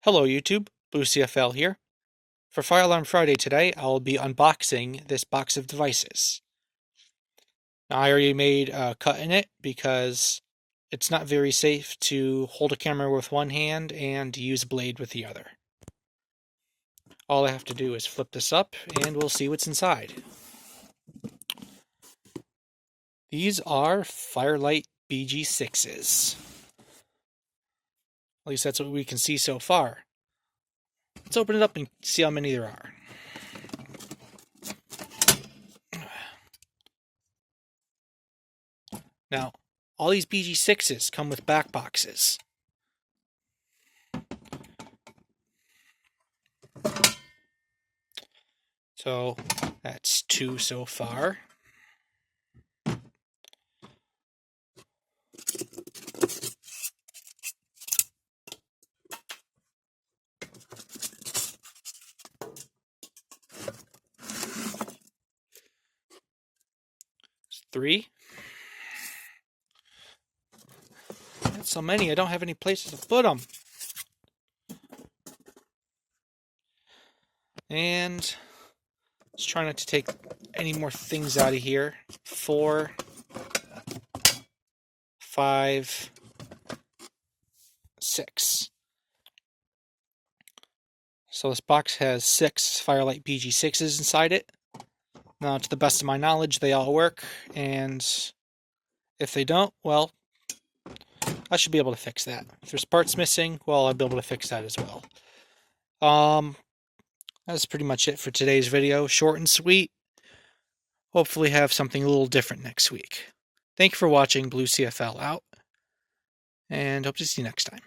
Hello YouTube, Blue CFL here. For Fire Alarm Friday today, I'll be unboxing this box of devices. Now, I already made a cut in it because it's not very safe to hold a camera with one hand and use a blade with the other. All I have to do is flip this up and we'll see what's inside. These are Fire-Lite BG-6s. At least that's what we can see so far. Let's open it up and see how many there are. Now, all these BG-6s come with back boxes. So, that's 2 so far. That's 3. That's so many, I don't have any places to put them. And let's try not to take any more things out of here. 4, 5, 6. So this box has 6 Fire-Lite BG-6s inside it. Now, to the best of my knowledge, they all work, and if they don't, well, I should be able to fix that. If there's parts missing, well, I'll be able to fix that as well. That's pretty much it for today's video. Short and sweet. Hopefully have something a little different next week. Thank you for watching. Blue CFL out, and hope to see you next time.